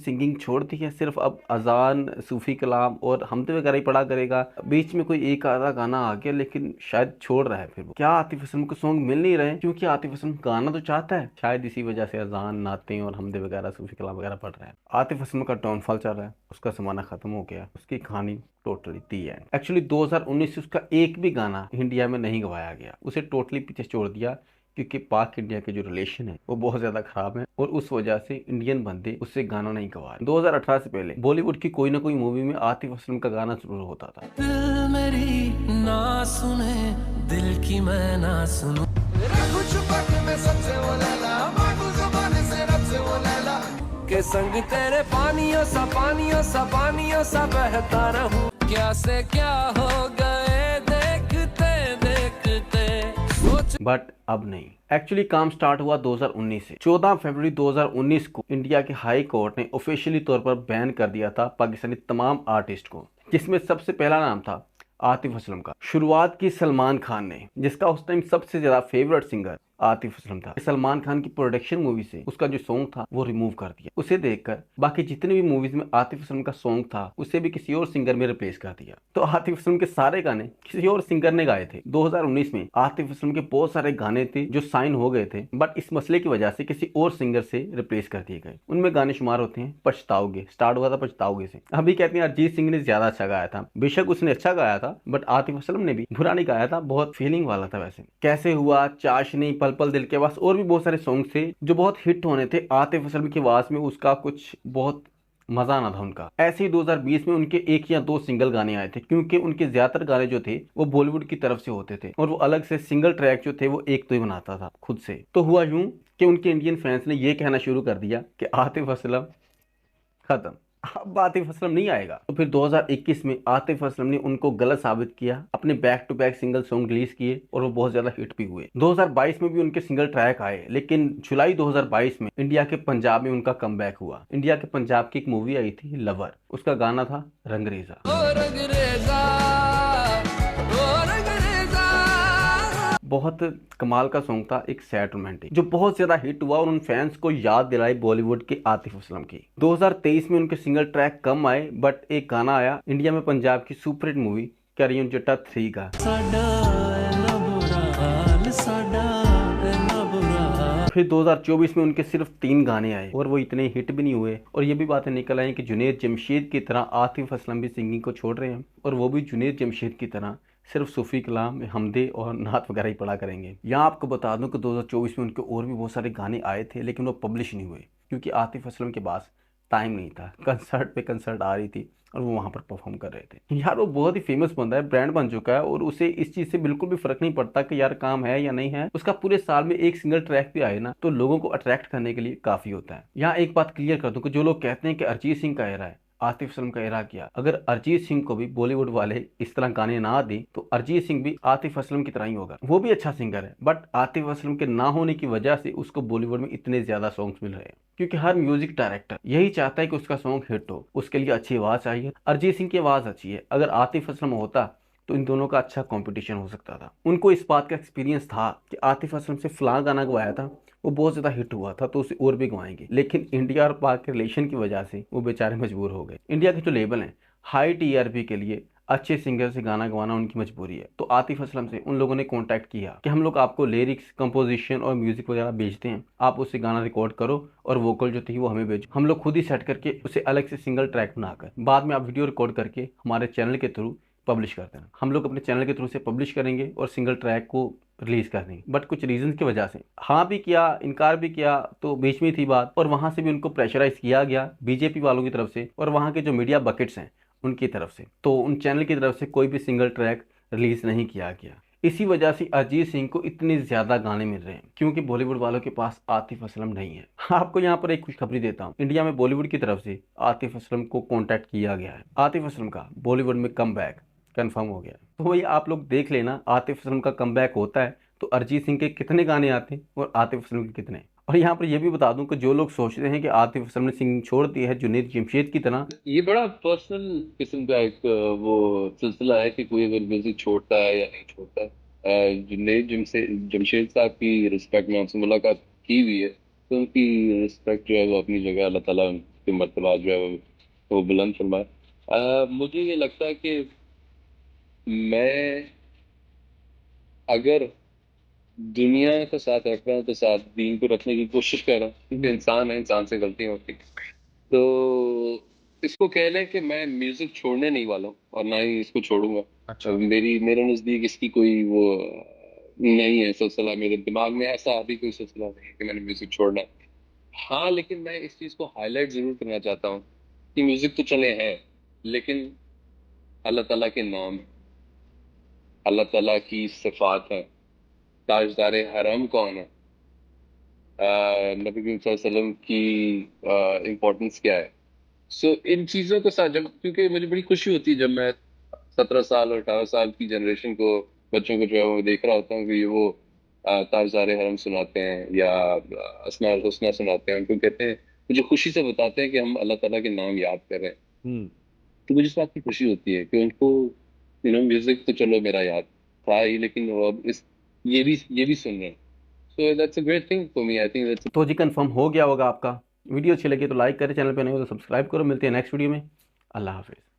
Singing छोड़ दी है, सिर्फ अब अजान, सूफी कलाम और हमदे वगैरह ही पढ़ा करेगा। बीच में कोई एक आधा गाना आ गया लेकिन शायद छोड़ रहा है। फिर वो क्या आतिफ असलम को सॉन्ग मिल नहीं रहे क्योंकि आतिफ असलम गाना तो चाहता है, शायद इसी वजह से अजान, नाते और हमदे वगैरह, सूफी कलाम वगैरह पढ़ रहा है। आतिफ असलम का डाउनफॉल चल रहा है, उसका जमाना खत्म हो गया, उसकी कहानी टोटली दी है। एक्चुअली 2019 से उसका एक भी गाना इंडिया में नहीं गवाया गया, उसे टोटली पीछे छोड़ दिया क्योंकि पाक इंडिया के जो रिलेशन है वो बहुत ज्यादा खराब है और उस वजह से इंडियन बंदे उससे गाना नहीं गवा रहे। 2018 से पहले बॉलीवुड की कोई ना कोई मूवी में आतिफ असलम का गाना जरूर होता था। दिल मेरी ना सुने, दिल की मैं ना सुनूं, के संग तेरे पानियों सा बहता रहूं, क्या से क्या हो गए देखते देखते सोच। बट अब नहीं। एक्चुअली काम स्टार्ट हुआ 2019 से। 14 फरवरी 2019 को इंडिया के हाई कोर्ट ने ऑफिशियली तौर पर बैन कर दिया था पाकिस्तानी तमाम आर्टिस्ट को, जिसमें सबसे पहला नाम था आतिफ असलम का। शुरुआत की सलमान खान ने, जिसका उस टाइम सबसे ज्यादा फेवरेट सिंगर आतिफ असलम था। सलमान खान की प्रोडक्शन मूवी से उसका जो सॉन्ग था वो रिमूव कर दिया। उसे देखकर बाकी जितने भी मूवीज में आतिफ असलम का सॉन्ग था उसे भी किसी और सिंगर में रिप्लेस कर दिया। तो आतिफ असलम के सारे गाने किसी और सिंगर ने गाए थे। 2019 में आतिफ असलम के बहुत सारे गाने थे जो साइन हो गए थे, बट इस मसले की वजह से किसी और सिंगर से रिप्लेस कर दिए गए। उनमें गाने शुमार होते हैं पछताओगे, स्टार्ट हुआ था पछताओगे से। अभी कहते हैं अरिजीत सिंह ने ज्यादा अच्छा गाया था। बेशक उसने अच्छा गाया था, बट आतिफ असलम ने भी बुरा नहीं गाया था, बहुत फीलिंग वाला था। वैसे कैसे हुआ, चाशनी, पल पल दिल के पास और भी बहुत सारे सॉन्ग थे जो बहुत हिट होने थे। आतिफ असलम की आवाज में उसका कुछ बहुत मजा आना था उनका। ऐसे ही 2020 में उनके एक या दो सिंगल गाने आए थे क्योंकि उनके ज्यादातर गाने जो थे वो बॉलीवुड की तरफ से होते थे और वो अलग से सिंगल ट्रैक जो थे वो एक तो ही बनाता था खुद से। तो हुआ यूं कि उनके इंडियन फैंस ने ये कहना शुरू कर दिया कि आतिफ असलम खत्म, अब आतिफ असलम नहीं आएगा। तो फिर 2021 में आतिफ असलम ने उनको गलत साबित किया, अपने back to back single song release किए और वो बहुत ज्यादा हिट भी हुए। 2022 में भी उनके सिंगल ट्रैक आए, लेकिन जुलाई 2022 में इंडिया के पंजाब में उनका कमबैक हुआ। इंडिया के पंजाब की एक मूवी आई थी लवर, उसका गाना था रंगरेजा। बहुत कमाल का सॉन्ग था, एक सैड रोमांटिक, जो बहुत ज्यादा हिट हुआ और उन फैंस को याद दिलाई बॉलीवुड के आतिफ असलम की। 2023 में उनके सिंगल ट्रैक कम आए, बट एक गाना आया इंडिया में पंजाब की सुपरहिट मूवी कैरी ऑन जट्टा 3 का। फिर 2024 में उनके सिर्फ 3 गाने आए और वो इतने हिट भी नहीं हुए। और ये भी बातें निकल आई कि जुनैद जमशेद की तरह आतिफ असलम भी सिंगिंग को छोड़ रहे हैं और वो भी जुनैद जमशेद की तरह सिर्फ सूफी कलाम, हमदे और नात वगैरह ही पढ़ा करेंगे। यहाँ आपको बता दूं कि 2024 में उनके और भी बहुत सारे गाने आए थे लेकिन वो पब्लिश नहीं हुए क्योंकि आतिफ असलम के पास टाइम नहीं था। कंसर्ट पे कंसर्ट आ रही थी और वो वहाँ पर परफॉर्म कर रहे थे। यार वो बहुत ही फेमस बंदा है, ब्रांड बन चुका है और उसे इस चीज़ से बिल्कुल भी फर्क नहीं पड़ता कि यार काम है या नहीं है। उसका पूरे साल में एक सिंगल ट्रैक भी आए ना तो लोगों को अट्रैक्ट करने के लिए काफ़ी होता है। यहाँ एक बात क्लियर कर दूं कि जो लोग कहते हैं कि अरिजीत सिंह का एरा है, आतिफ असलम का एरा किया। अगर अरिजीत सिंह को भी बॉलीवुड वाले इस तरह गाने ना दें तो अरिजीत सिंह भी आतिफ असलम की तरह ही होगा। वो भी अच्छा सिंगर है, बट आतिफ असलम के ना होने की वजह से उसको बॉलीवुड में इतने ज्यादा सॉन्ग्स मिल रहे हैं क्योंकि हर म्यूजिक डायरेक्टर यही चाहता है कि उसका सॉन्ग हिट हो। उसके लिए अच्छी आवाज चाहिए। अरिजीत सिंह की आवाज अच्छी है, अगर आतिफ असलम होता तो इन दोनों का अच्छा कंपटीशन हो सकता था। उनको इस बात का एक्सपीरियंस था कि आतिफ असलम से फलां गाना गवाया था, वो बहुत ज्यादा हिट हुआ था तो उसे और भी गवाएंगे, लेकिन इंडिया और पाक के रिलेशन की वजह से वो बेचारे मजबूर हो गए। इंडिया के जो लेबल हैं हाई टीआरपी के लिए अच्छे सिंगर से गाना गवाना उनकी मजबूरी है। तो आतिफ असलम से उन लोगों ने कांटेक्ट किया कि हम लोग आपको लिरिक्स, कंपोजिशन और म्यूजिक वगैरह भेजते हैं, आप उससे गाना रिकॉर्ड करो और वोकल जो थी वो हमें भेजो, हम लोग खुद ही सेट करके उसे अलग से सिंगल ट्रैक बनाकर बाद में आप वीडियो रिकॉर्ड करके हमारे चैनल के थ्रू पब्लिश कर देना। हम लोग अपने चैनल के थ्रू से पब्लिश करेंगे और सिंगल ट्रैक को रिलीज कर देंगे। बट कुछ रीजन की वजह से हाँ भी किया, इनकार भी किया, तो बीच में थी बात और वहां से भी उनको प्रेशराइज किया गया बीजेपी वालों की तरफ से और वहां के जो मीडिया बकेट्स हैं उनकी तरफ से। तो उन चैनल की तरफ से कोई भी सिंगल ट्रैक रिलीज नहीं किया गया। इसी वजह से अरिजीत सिंह को इतने ज्यादा गाने मिल रहे हैं क्योंकि बॉलीवुड वालों के पास आतिफ असलम नहीं है। आपको यहाँ पर एक खुशखबरी देता हूँ, इंडिया में बॉलीवुड की तरफ से आतिफ असलम को कॉन्टैक्ट किया गया है। आतिफ असलम का बॉलीवुड में कम बैक कंफर्म हो गया। तो वही आप लोग देख लेना, आतिफ असलम का कमबैक होता है तो अरिजीत सिंह के कितने गाने आते हैं और आतिफ असलम के कितने। और यहाँ पर यह भी बता दूं कि जो लोग सोचते हैं कि आतिफ असलम ने सिंगिंग छोड़ दी है जुनैद जमशेद की तरह, ये बड़ा पर्सनल किस्म का एक वो सिलसिला है कि कोई अगर म्यूजिक छोड़ता है या नहीं छोड़ता। जुनैद जमशेद साहब की रिस्पेक्ट में आपसे मुलाकात की हुई है तो उनकी रिस्पेक्ट जो है वो अपनी जगह, अल्लाह ताला की मर्तबा जो है वो बुलंद फरमाए। मुझे ये लगता है कि मैं अगर दुनिया का साथ रख रहा हूँ तो साथ दीन को रखने की कोशिश कर रहा हूँ, क्योंकि इंसान है, इंसान से गलतियां होती हैं। तो इसको कह लें कि मैं म्यूजिक छोड़ने नहीं वाला हूँ और ना ही इसको छोड़ूंगा। अच्छा। मेरे नजदीक इसकी कोई वो नहीं है सिलसिला, मेरे दिमाग में ऐसा अभी कोई सिलसिला नहीं है कि मैंने म्यूजिक छोड़ना है। हाँ, लेकिन मैं इस चीज को हाईलाइट जरूर करना चाहता हूँ कि म्यूजिक तो चले हैं, लेकिन अल्लाह ताला के नाम, अल्लाह ताला की सिफात है, ताजदार हरम कौन है, नबी करीम सल्लल्लाहु अलैहि वसल्लम की इम्पोर्टेंस क्या है। सो इन चीजों के साथ जब, क्योंकि मुझे बड़ी खुशी होती है जब मैं 17 साल और 18 साल की जनरेशन को, बच्चों को जो है वो देख रहा होता हूँ कि ये वो ताजदार हरम सुनाते हैं या अस्माउल हुस्ना सुनाते हैं, उनको कहते हैं, मुझे खुशी से बताते हैं कि हम अल्लाह ताला के नाम याद कर रहे हैं। हम्म। तो मुझे इस बात की खुशी होती है कि उनको, म्यूजिक तो चलो मेरा याद था ही, लेकिन वो अब इस ये भी सुन रहे हैं। So that's a great thing for me, I think that's. तो जी कंफर्म हो गया होगा आपका। वीडियो अच्छी लगी तो लाइक करें, चैनल पे नहीं हो तो सब्सक्राइब करो। मिलते हैं नेक्स्ट वीडियो में। अल्लाह हाफिज़।